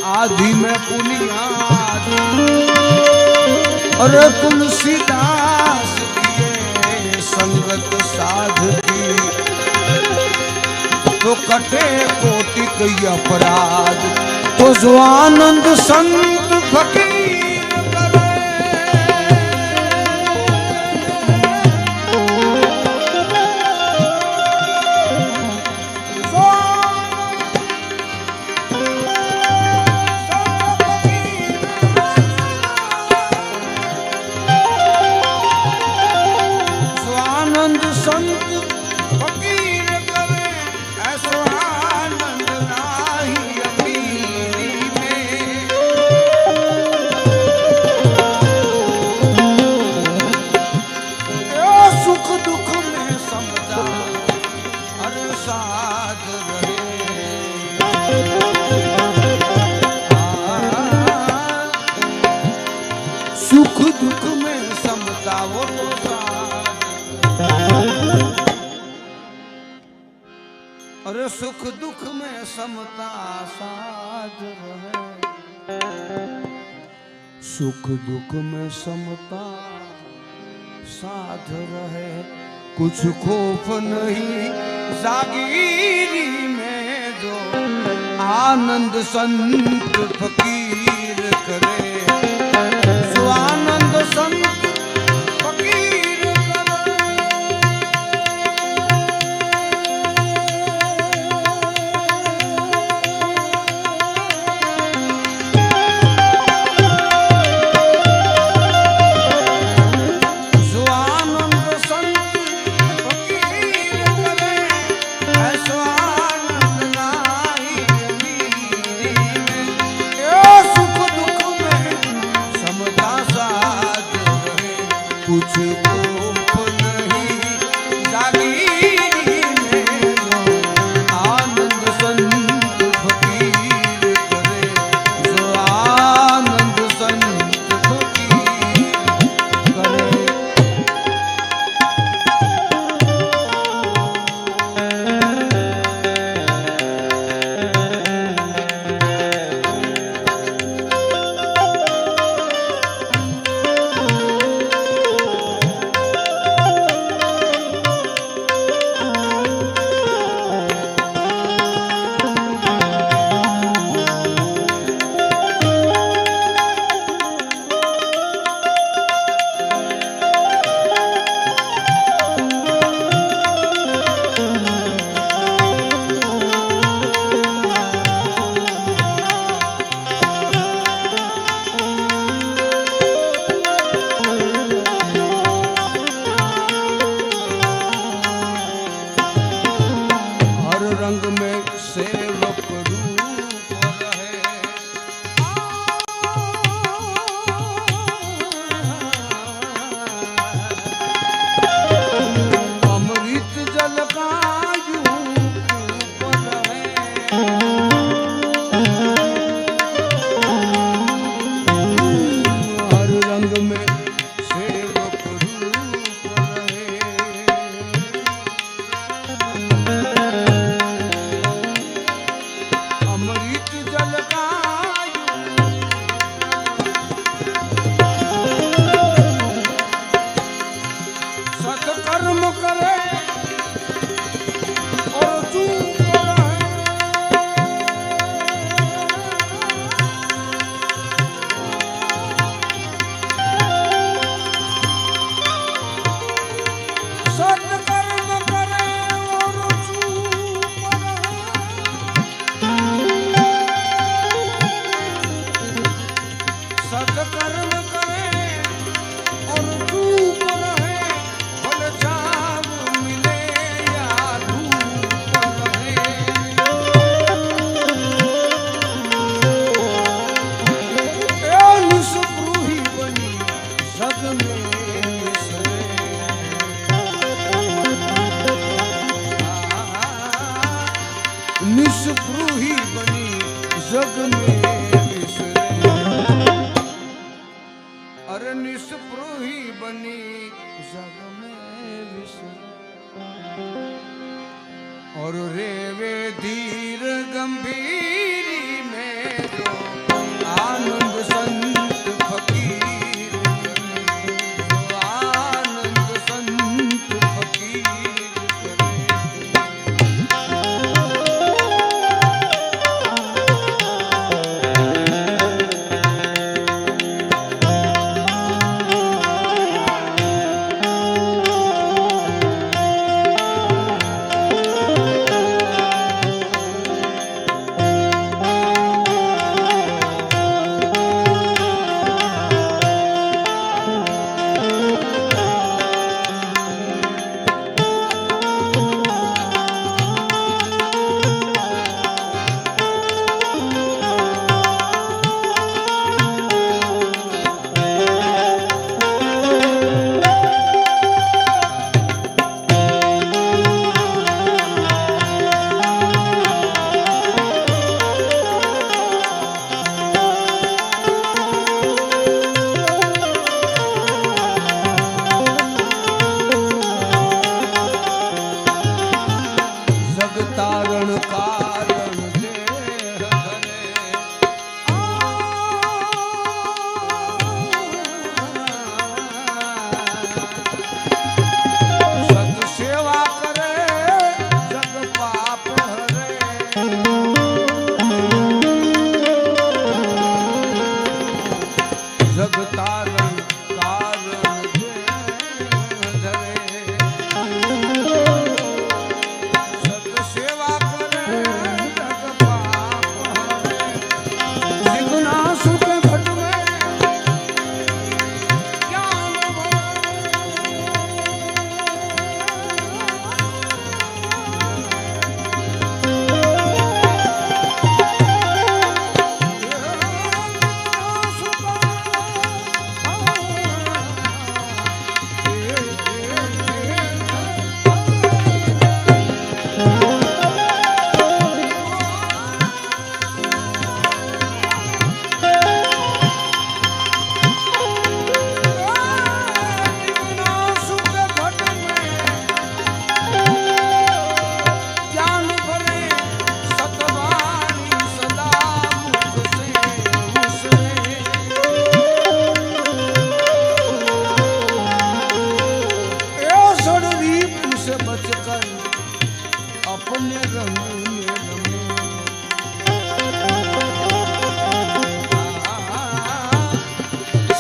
आधी में पुनियाद। अरे तुलसीदास किए संगत साध की, तो कटे कोटि अपराध। तो जो आनंद संत फकीर करे, सुख दुख में समता वो अरे सुख दुख में समता साध रहे। सुख दुख में समता साध रहे, कुछ खौफ नहीं जागीरी में। जो आनंद संत फकीर करे, आनंद संत फकीर करे। जो आनंद संत फकीर करे, ऐसो आनंद नाहीं मीरी में।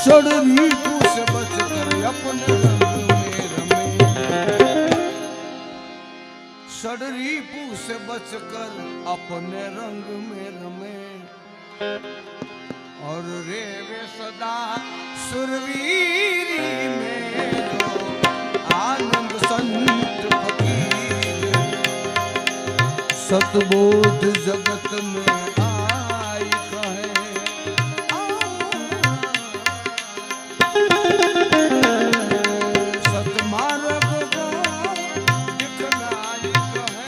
सड़री से बच कर अपने रंग में रमे, सड़री से बच कर अपने रंग में रमे, और रेवे सदा सुरवीरी में जो आनंद संत फकीर, सतबोध जगत में आई कहे, सतमार्ग को दिखलाई कहे,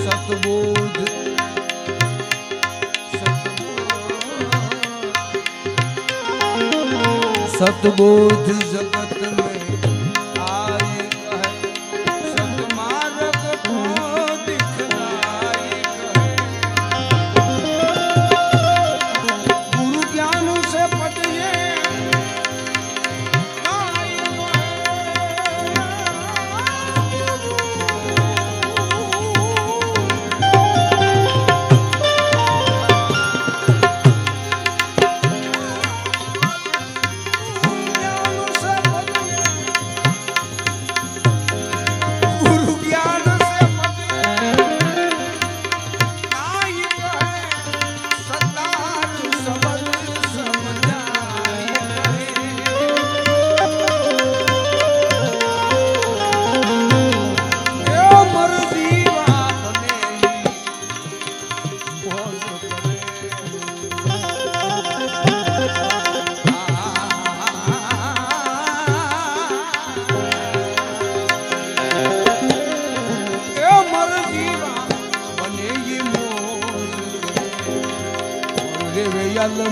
सतबोध सतबोध जगत में आए कहे, सतमार्ग को दिखलाई कहे, गुरु ज्ञान से पटिए गाय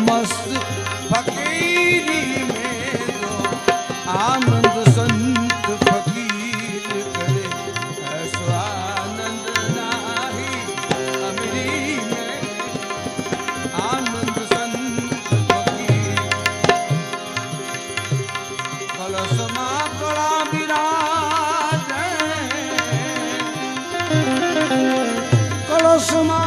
मस्त फकीरी में जो आनंद संत फकीर करे, ऐसो आनंद नाही अमरी में, आनंद संत फकीर, कलश मां कला विराज, कलश मां